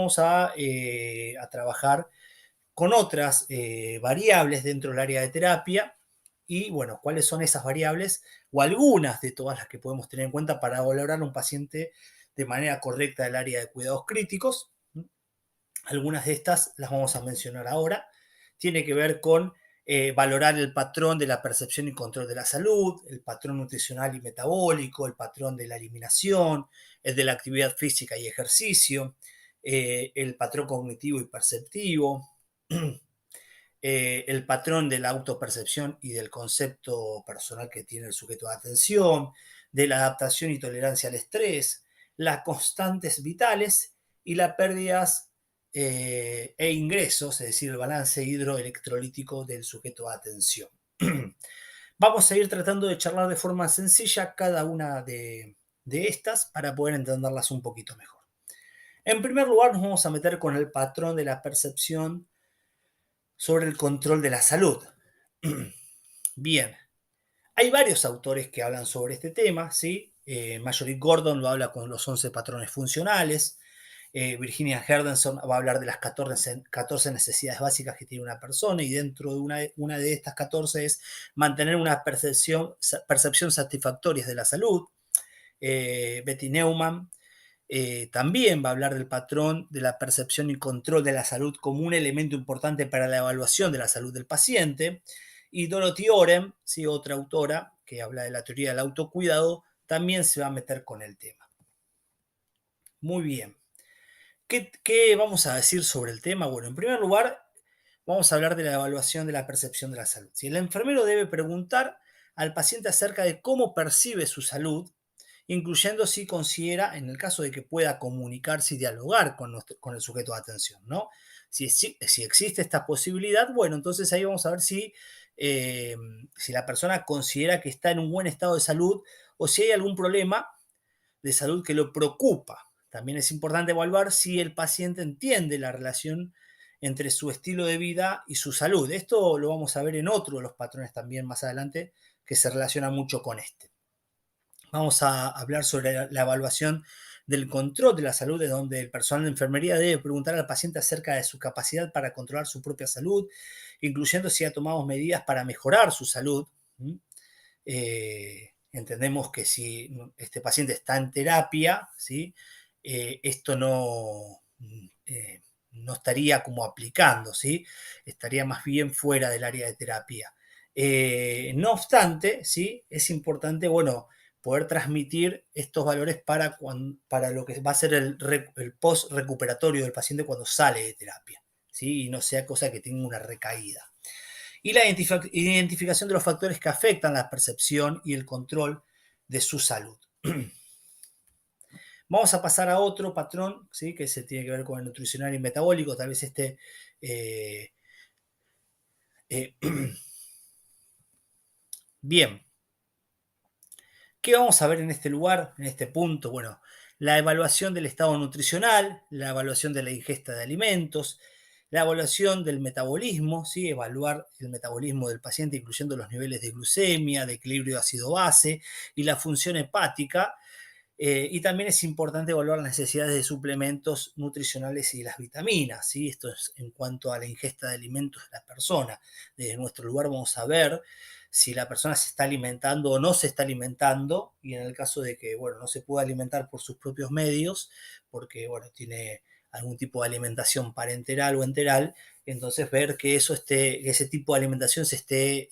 vamos a trabajar con otras variables dentro del área de terapia y, bueno, cuáles son esas variables o algunas de todas las que podemos tener en cuenta para valorar a un paciente de manera correcta del área de cuidados críticos. Algunas de estas las vamos a mencionar ahora. Tiene que ver con valorar el patrón de la percepción y control de la salud, el patrón nutricional y metabólico, el patrón de la eliminación, el de la actividad física y ejercicio, el patrón cognitivo y perceptivo, el patrón de la autopercepción y del concepto personal que tiene el sujeto de atención, de la adaptación y tolerancia al estrés, las constantes vitales y las pérdidas e ingresos, es decir, el balance hidroelectrolítico del sujeto de atención. Vamos a ir tratando de charlar de forma sencilla cada una de estas para poder entenderlas un poquito mejor. En primer lugar, nos vamos a meter con el patrón de la percepción sobre el control de la salud. Bien, hay varios autores que hablan sobre este tema, ¿sí? Marjorie Gordon lo habla con los 11 patrones funcionales. Virginia Herdenson va a hablar de las 14 necesidades básicas que tiene una persona y dentro de una de estas 14 es mantener una percepción satisfactoria de la salud. Betty Neumann también va a hablar del patrón de la percepción y control de la salud como un elemento importante para la evaluación de la salud del paciente. Y Dorothy Oren, ¿sí? Otra autora que habla de la teoría del autocuidado, también se va a meter con el tema. Muy bien. ¿Qué vamos a decir sobre el tema? Bueno, en primer lugar, vamos a hablar de la evaluación de la percepción de la salud. Si el enfermero debe preguntar al paciente acerca de cómo percibe su salud, incluyendo si considera, en el caso de que pueda comunicarse y dialogar con el sujeto de atención, ¿no? Si existe esta posibilidad, bueno, entonces ahí vamos a ver si la persona considera que está en un buen estado de salud o si hay algún problema de salud que lo preocupa. También es importante evaluar si el paciente entiende la relación entre su estilo de vida y su salud. Esto lo vamos a ver en otro de los patrones también más adelante que se relaciona mucho con este. Vamos a hablar sobre la evaluación del control de la salud, de donde el personal de enfermería debe preguntar al paciente acerca de su capacidad para controlar su propia salud, incluyendo si ha tomado medidas para mejorar su salud. Entendemos que si este paciente está en terapia, ¿sí? Esto no estaría como aplicando, ¿sí? Estaría más bien fuera del área de terapia. No obstante, ¿sí? Es importante, bueno, poder transmitir estos valores para lo que va a ser el post-recuperatorio del paciente cuando sale de terapia, ¿sí? Y no sea cosa que tenga una recaída. Y la identificación de los factores que afectan la percepción y el control de su salud. Vamos a pasar a otro patrón, ¿sí? Que se tiene que ver con el nutricional y metabólico, tal vez eh, eh, bien. ¿Qué vamos a ver en este lugar, en este punto? Bueno, la evaluación del estado nutricional, la evaluación de la ingesta de alimentos, la evaluación del metabolismo, ¿sí? Evaluar el metabolismo del paciente, incluyendo los niveles de glucemia, de equilibrio ácido-base y la función hepática. Y también es importante evaluar las necesidades de suplementos nutricionales y las vitaminas, ¿sí? Esto es en cuanto a la ingesta de alimentos de la persona. Desde nuestro lugar vamos a ver si la persona se está alimentando o no se está alimentando, y en el caso de que, bueno, no se pueda alimentar por sus propios medios, porque, bueno, tiene algún tipo de alimentación parenteral o enteral, entonces ver que ese tipo de alimentación se esté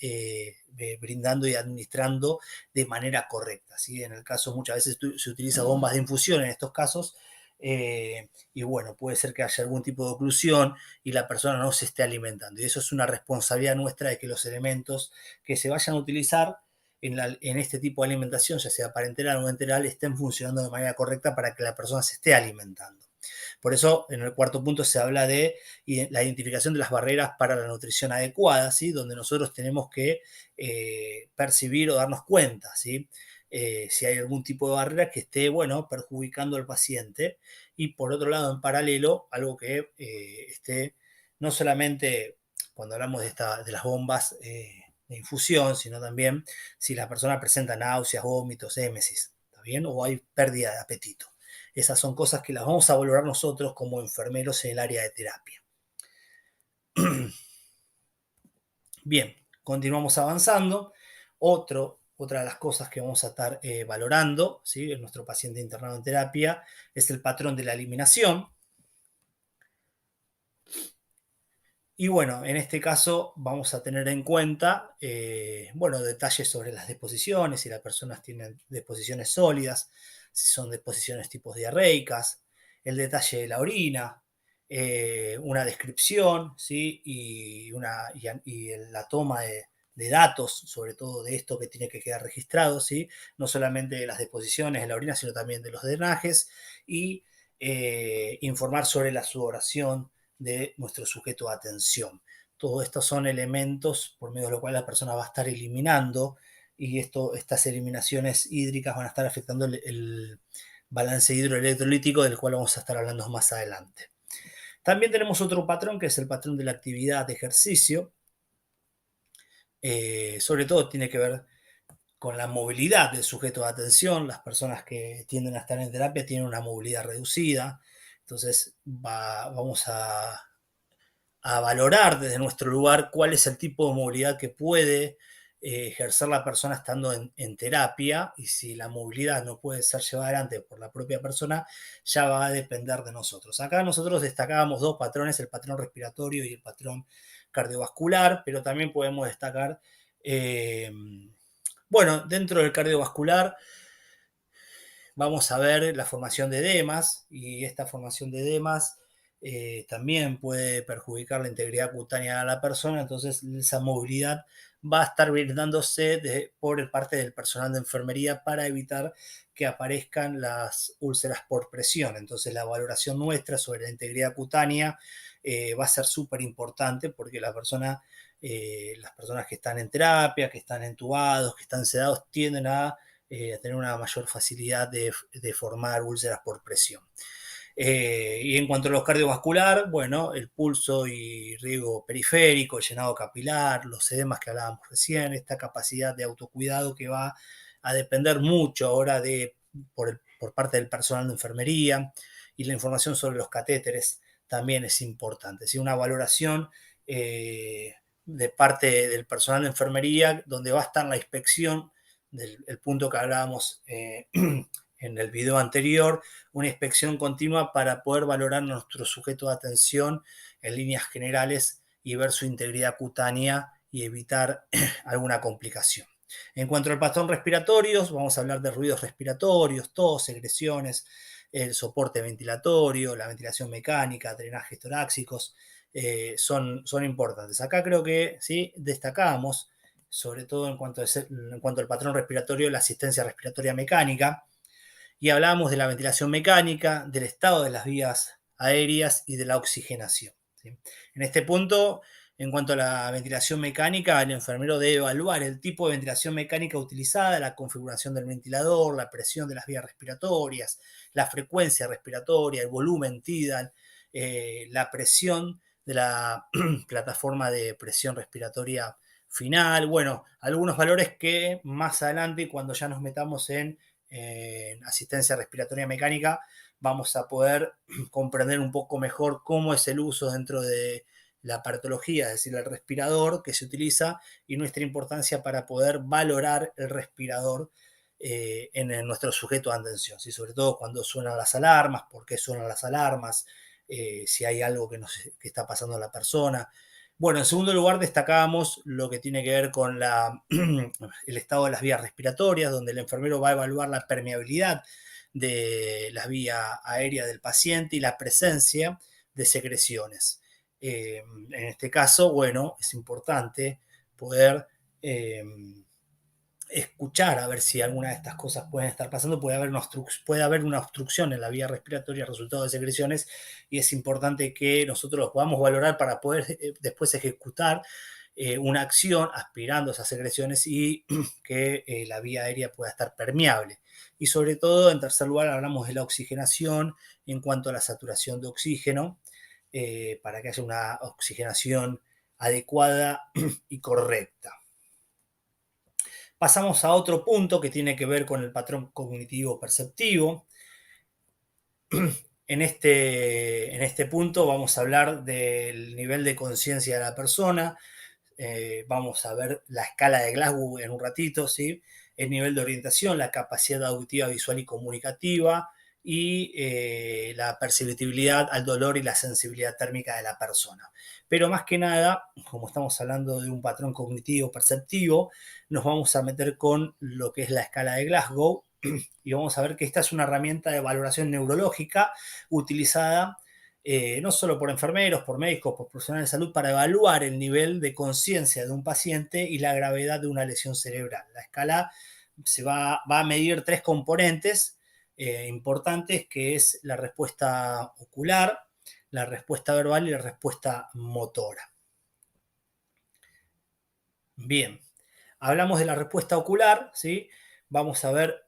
brindando y administrando de manera correcta, ¿sí? En el caso, muchas veces se utiliza bombas de infusión en estos casos, y bueno, puede ser que haya algún tipo de oclusión y la persona no se esté alimentando. Y eso es una responsabilidad nuestra de que los elementos que se vayan a utilizar en este tipo de alimentación, ya sea parenteral o enteral, estén funcionando de manera correcta para que la persona se esté alimentando. Por eso, en el cuarto punto se habla de la identificación de las barreras para la nutrición adecuada, ¿sí? Donde nosotros tenemos que percibir o darnos cuenta, ¿sí? Si hay algún tipo de barrera que esté, bueno, perjudicando al paciente. Y por otro lado, en paralelo, algo que esté no solamente cuando hablamos de las bombas de infusión, sino también si la persona presenta náuseas, vómitos, émesis, ¿está bien? O hay pérdida de apetito. Esas son cosas que las vamos a valorar nosotros como enfermeros en el área de terapia. Bien, continuamos avanzando. Otra de las cosas que vamos a estar valorando, ¿sí?, en nuestro paciente internado en terapia es el patrón de la eliminación. Y bueno, en este caso vamos a tener en cuenta, bueno, detalles sobre las deposiciones, si las personas tienen deposiciones sólidas, si son deposiciones tipos diarreicas, el detalle de la orina, una descripción, ¿sí? Y la toma de datos, sobre todo de esto que tiene que quedar registrado, ¿sí? No solamente de las deposiciones de la orina, sino también de los drenajes, y informar sobre la sudoración de nuestro sujeto de atención. Todo estos son elementos por medio de los cuales la persona va a estar eliminando, y estas eliminaciones hídricas van a estar afectando el balance hidroelectrolítico, del cual vamos a estar hablando más adelante. También tenemos otro patrón, que es el patrón de la actividad de ejercicio. Sobre todo tiene que ver con la movilidad del sujeto de atención. Las personas que tienden a estar en terapia tienen una movilidad reducida, entonces vamos a valorar desde nuestro lugar cuál es el tipo de movilidad que puede ejercer la persona estando en terapia, y si la movilidad no puede ser llevada adelante por la propia persona, ya va a depender de nosotros. Acá nosotros destacábamos dos patrones, el patrón respiratorio y el patrón cardiovascular, pero también podemos destacar, bueno, dentro del cardiovascular vamos a ver la formación de edemas, y esta formación de edemas también puede perjudicar la integridad cutánea de la persona. Entonces esa movilidad va a estar brindándose por parte del personal de enfermería para evitar que aparezcan las úlceras por presión. Entonces la valoración nuestra sobre la integridad cutánea va a ser súper importante, porque las personas que están en terapia, que están entubados, que están sedados, tienden a tener una mayor facilidad de formar úlceras por presión. Y en cuanto a lo cardiovascular, bueno, el pulso y riego periférico, el llenado capilar, los edemas que hablábamos recién, esta capacidad de autocuidado que va a depender mucho ahora por parte del personal de enfermería, y la información sobre los catéteres también es importante. ¿Sí? Una valoración de parte del personal de enfermería, donde va a estar la inspección del punto que hablábamos en el video anterior, una inspección continua para poder valorar nuestro sujeto de atención en líneas generales y ver su integridad cutánea y evitar alguna complicación. En cuanto al patrón respiratorio, vamos a hablar de ruidos respiratorios, tos, secreciones, el soporte ventilatorio, la ventilación mecánica, drenajes torácicos, son importantes. Acá creo que sí destacamos, sobre todo en cuanto al patrón respiratorio, la asistencia respiratoria mecánica, y hablábamos de la ventilación mecánica, del estado de las vías aéreas y de la oxigenación. ¿Sí? En este punto, en cuanto a la ventilación mecánica, el enfermero debe evaluar el tipo de ventilación mecánica utilizada, la configuración del ventilador, la presión de las vías respiratorias, la frecuencia respiratoria, el volumen tidal, la presión de la plataforma de presión respiratoria final. Bueno, algunos valores que más adelante, cuando ya nos metamos en asistencia respiratoria mecánica, vamos a poder comprender un poco mejor cómo es el uso dentro de la partología, es decir, el respirador que se utiliza, y nuestra importancia para poder valorar el respirador en nuestro sujeto de atención, ¿sí? Sobre todo cuando suenan las alarmas, por qué suenan las alarmas, si hay algo que está pasando a la persona. Bueno, en segundo lugar destacábamos lo que tiene que ver con el estado de las vías respiratorias, donde el enfermero va a evaluar la permeabilidad de las vías aéreas del paciente y la presencia de secreciones. En este caso, bueno, es importante poder escuchar a ver si alguna de estas cosas pueden estar pasando. Puede haber una obstrucción en la vía respiratoria resultado de secreciones, y es importante que nosotros los podamos valorar para poder después ejecutar una acción aspirando a esas secreciones, y que la vía aérea pueda estar permeable. Y sobre todo, en tercer lugar, hablamos de la oxigenación en cuanto a la saturación de oxígeno, para que haya una oxigenación adecuada y correcta. Pasamos a otro punto que tiene que ver con el patrón cognitivo perceptivo. En este punto vamos a hablar del nivel de conciencia de la persona, vamos a ver la escala de Glasgow en un ratito, ¿sí? El nivel de orientación, la capacidad auditiva, visual y comunicativa y la perceptibilidad al dolor y la sensibilidad térmica de la persona. Pero más que nada, como estamos hablando de un patrón cognitivo perceptivo, nos vamos a meter con lo que es la escala de Glasgow y vamos a ver que esta es una herramienta de valoración neurológica utilizada no solo por enfermeros, por médicos, por profesionales de salud, para evaluar el nivel de conciencia de un paciente y la gravedad de una lesión cerebral. La escala va a medir tres componentes importantes, que es la respuesta ocular, la respuesta verbal y la respuesta motora. Bien, hablamos de la respuesta ocular, ¿sí? Vamos a ver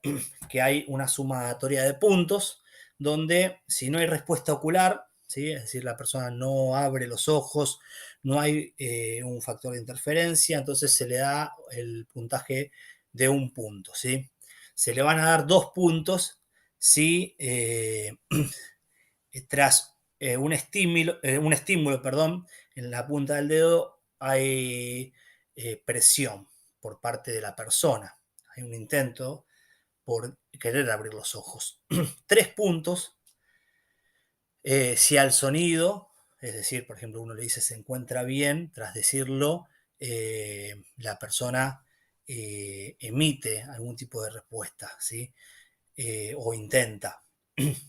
que hay una sumatoria de puntos donde si no hay respuesta ocular, ¿sí? Es decir, la persona no abre los ojos, no hay un factor de interferencia, entonces se le da el puntaje de un punto, ¿sí? Se le van a dar 2 puntos si tras un estímulo, perdón, en la punta del dedo hay presión por parte de la persona. Hay un intento por querer abrir los ojos. 3 puntos si al sonido, es decir, por ejemplo, uno le dice se encuentra bien, tras decirlo, la persona emite algún tipo de respuesta, ¿sí? O intenta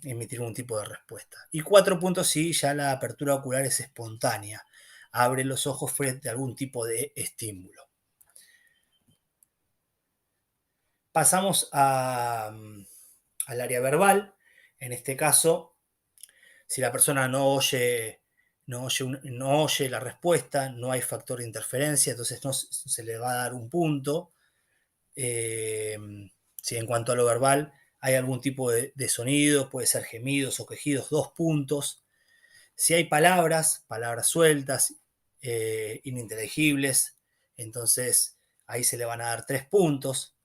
emitir un tipo de respuesta. Y 4 puntos si ya la apertura ocular es espontánea, abre los ojos frente a algún tipo de estímulo. Pasamos al área verbal. En este caso, si la persona no oye la respuesta, no hay factor de interferencia, entonces no se le va a dar un punto. Si en cuanto a lo verbal hay algún tipo de sonido, puede ser gemidos o quejidos, 2 puntos. Si hay palabras sueltas, ininteligibles, entonces ahí se le van a dar 3 puntos.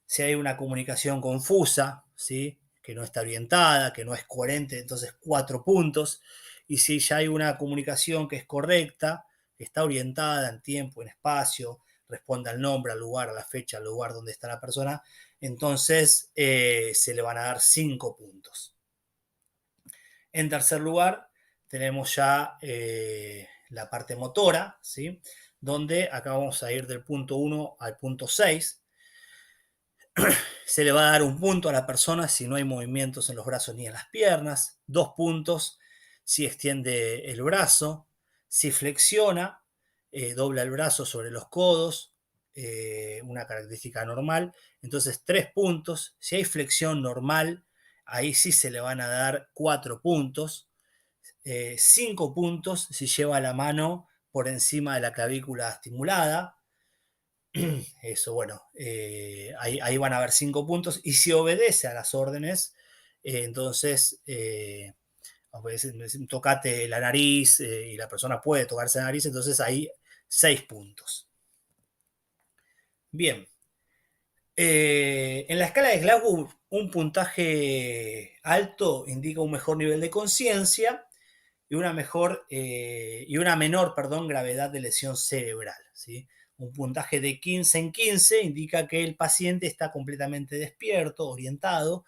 Si hay una comunicación confusa, ¿sí? Que no está orientada, que no es coherente, entonces 4 puntos. Y si ya hay una comunicación que es correcta, que está orientada en tiempo, en espacio, responde al nombre, al lugar, a la fecha, al lugar donde está la persona, entonces se le van a dar 5 puntos. En tercer lugar, tenemos ya la parte motora, ¿sí? Donde acá vamos a ir del punto 1 al punto 6. Se le va a dar un punto a la persona si no hay movimientos en los brazos ni en las piernas, 2 puntos si extiende el brazo, si flexiona, dobla el brazo sobre los codos, una característica normal, entonces 3 puntos, si hay flexión normal, ahí sí se le van a dar 4 puntos, 5 puntos si lleva la mano por encima de la clavícula estimulada, eso, bueno, ahí van a haber 5 puntos. Y si obedece a las órdenes, entonces, tocate la nariz y la persona puede tocarse la nariz, entonces ahí 6 puntos. Bien. En la escala de Glasgow, un puntaje alto indica un mejor nivel de conciencia y y una menor, perdón, gravedad de lesión cerebral, ¿sí? Un puntaje de 15 en 15 indica que el paciente está completamente despierto, orientado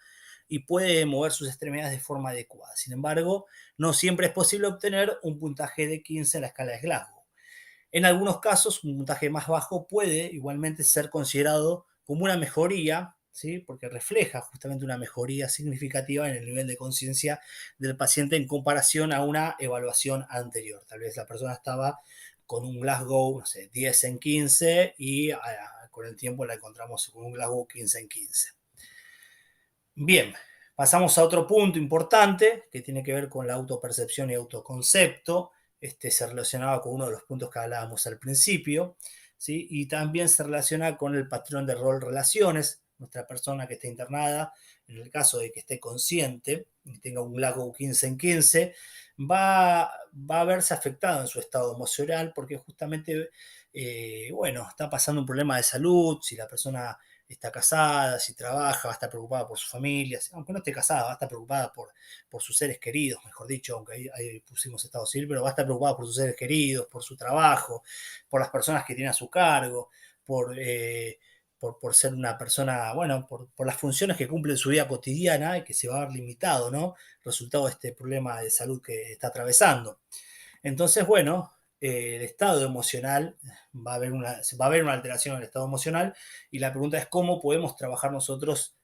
y puede mover sus extremidades de forma adecuada. Sin embargo, no siempre es posible obtener un puntaje de 15 en la escala de Glasgow. En algunos casos, un puntaje más bajo puede igualmente ser considerado como una mejoría, ¿sí? Porque refleja justamente una mejoría significativa en el nivel de conciencia del paciente en comparación a una evaluación anterior. Tal vez la persona estaba con un Glasgow, no sé, 10 en 15 y con el tiempo la encontramos con un Glasgow 15 en 15. Bien, pasamos a otro punto importante que tiene que ver con la autopercepción y autoconcepto. Este se relacionaba con uno de los puntos que hablábamos al principio, ¿sí? Y también se relaciona con el patrón de rol-relaciones. Nuestra persona que esté internada, en el caso de que esté consciente y tenga un Glasgow 15 en 15, va a verse afectado en su estado emocional porque justamente, bueno, está pasando un problema de salud, si la persona está casada, si trabaja, va a estar preocupada por su familia, aunque no esté casada, va a estar preocupada por sus seres queridos, mejor dicho, aunque ahí pusimos estado civil, pero va a estar preocupada por sus seres queridos, por su trabajo, por las personas que tiene a su cargo, por ser una persona, bueno, por las funciones que cumple en su vida cotidiana y que se va a ver limitado, ¿no? Resultado de este problema de salud que está atravesando. Entonces, bueno, el estado emocional, va a haber una alteración en el estado emocional y la pregunta es cómo podemos trabajar nosotros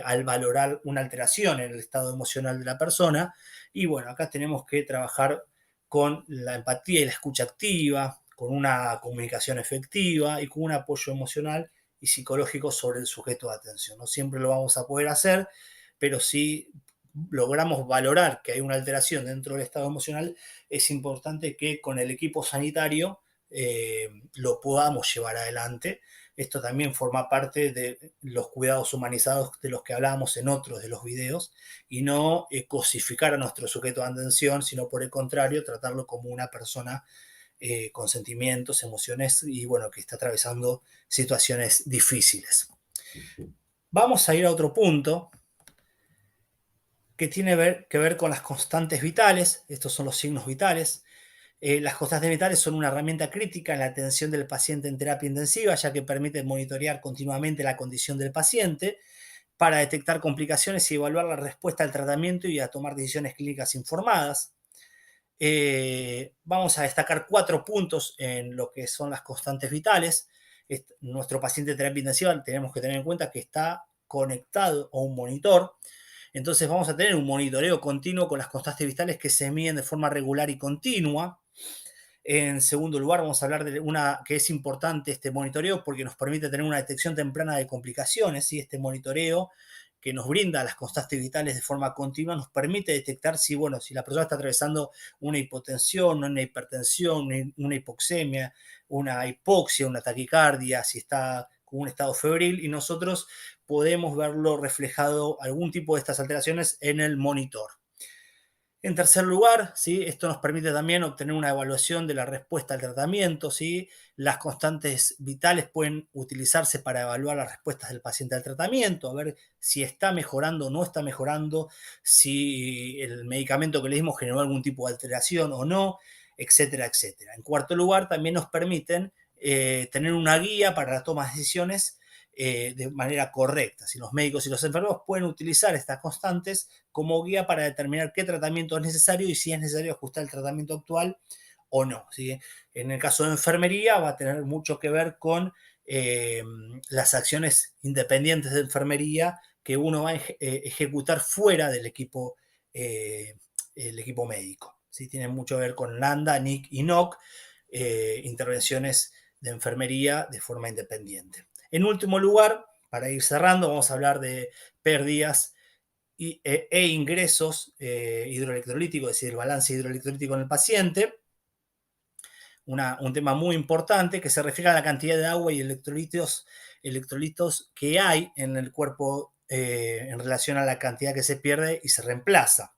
al valorar una alteración en el estado emocional de la persona. Y bueno, acá tenemos que trabajar con la empatía y la escucha activa, con una comunicación efectiva y con un apoyo emocional y psicológico sobre el sujeto de atención. No siempre lo vamos a poder hacer, pero si logramos valorar que hay una alteración dentro del estado emocional, es importante que con el equipo sanitario lo podamos llevar adelante. Esto también forma parte de los cuidados humanizados de los que hablábamos en otros de los videos y no cosificar a nuestro sujeto de atención, sino por el contrario, tratarlo como una persona con sentimientos, emociones y bueno, que está atravesando situaciones difíciles. Vamos a ir a otro punto que tiene que ver con las constantes vitales. Estos son los signos vitales. Las constantes vitales son una herramienta crítica en la atención del paciente en terapia intensiva, ya que permiten monitorear continuamente la condición del paciente para detectar complicaciones y evaluar la respuesta al tratamiento y a tomar decisiones clínicas informadas. Vamos a destacar 4 puntos en lo que son las constantes vitales. Nuestro paciente de terapia intensiva tenemos que tener en cuenta que está conectado a un monitor. Entonces vamos a tener un monitoreo continuo con las constantes vitales que se miden de forma regular y continua. En segundo lugar, vamos a hablar de una que es importante este monitoreo porque nos permite tener una detección temprana de complicaciones. ¿Sí? Este monitoreo que nos brinda las constantes vitales de forma continua nos permite detectar si, bueno, si la persona está atravesando una hipotensión, una hipertensión, una hipoxemia, una hipoxia, una taquicardia, si está con un estado febril y nosotros podemos verlo reflejado algún tipo de estas alteraciones en el monitor. En tercer lugar, ¿sí? Esto nos permite también obtener una evaluación de la respuesta al tratamiento. ¿Sí? Las constantes vitales pueden utilizarse para evaluar las respuestas del paciente al tratamiento, a ver si está mejorando o no está mejorando, si el medicamento que le dimos generó algún tipo de alteración o no, etcétera, etcétera. En cuarto lugar, también nos permiten tener una guía para la toma de decisiones de manera correcta. Si los médicos y los enfermos pueden utilizar estas constantes como guía para determinar qué tratamiento es necesario y si es necesario ajustar el tratamiento actual o no. ¿Sí? En el caso de enfermería va a tener mucho que ver con las acciones independientes de enfermería que uno va a ejecutar fuera del equipo, el equipo médico. ¿Sí? Tiene mucho que ver con LANDA, NIC y NOC, intervenciones de enfermería de forma independiente. En último lugar, para ir cerrando, vamos a hablar de pérdidas e ingresos hidroelectrolíticos, es decir, el balance hidroelectrolítico en el paciente. Un tema muy importante que se refiere a la cantidad de agua y electrolitos que hay en el cuerpo en relación a la cantidad que se pierde y se reemplaza.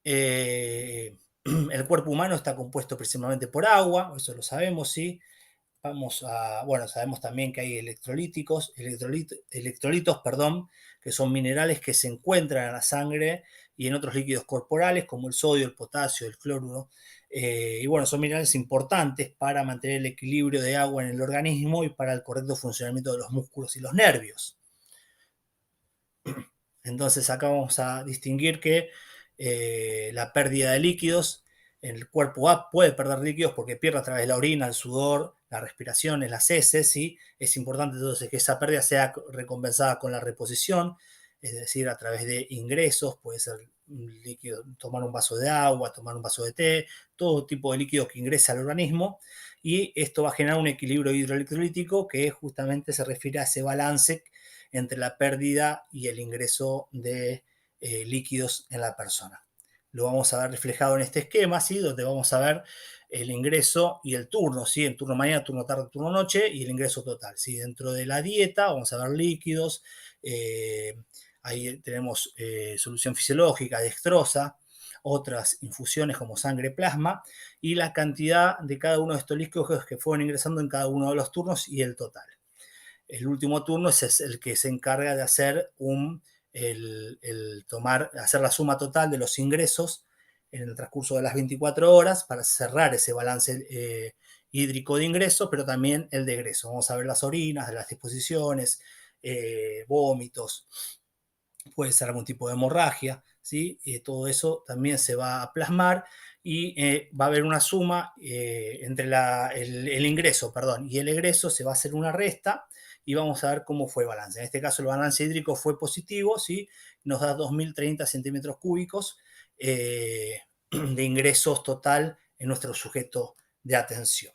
El cuerpo humano está compuesto principalmente por agua, eso lo sabemos, ¿sí? Bueno, sabemos también que hay electrolitos, perdón, que son minerales que se encuentran en la sangre y en otros líquidos corporales, como el sodio, el potasio, el cloruro. Y bueno, son minerales importantes para mantener el equilibrio de agua en el organismo y para el correcto funcionamiento de los músculos y los nervios. Entonces acá vamos a distinguir que la pérdida de líquidos, el cuerpo puede perder líquidos porque pierde a través de la orina, el sudor, la respiración, las heces, ¿sí? Es importante entonces que esa pérdida sea recompensada con la reposición, es decir, a través de ingresos, puede ser un líquido, tomar un vaso de agua, tomar un vaso de té, todo tipo de líquido que ingresa al organismo, y esto va a generar un equilibrio hidroelectrolítico que justamente se refiere a ese balance entre la pérdida y el ingreso de líquidos en la persona. Lo vamos a ver reflejado en este esquema, ¿sí? Donde vamos a ver el ingreso y el turno, ¿sí? El turno mañana, turno tarde, turno noche y el ingreso total, ¿sí? Dentro de la dieta vamos a ver líquidos, ahí tenemos solución fisiológica, dextrosa, otras infusiones como sangre, plasma y la cantidad de cada uno de estos líquidos que fueron ingresando en cada uno de los turnos y el total. el último turno es el que se encarga de hacer hacer la suma total de los ingresos en el transcurso de las 24 horas para cerrar ese balance hídrico de ingresos, pero también el de egreso. Vamos a ver las orinas, las disposiciones, vómitos, puede ser algún tipo de hemorragia, ¿sí? Todo eso también se va a plasmar y va a haber una suma entre el ingreso, perdón, y el egreso, se va a hacer una resta y vamos a ver cómo fue el balance. En este caso el balance hídrico fue positivo, ¿sí? Nos da 2.030 centímetros cúbicos de ingresos total en nuestro sujeto de atención.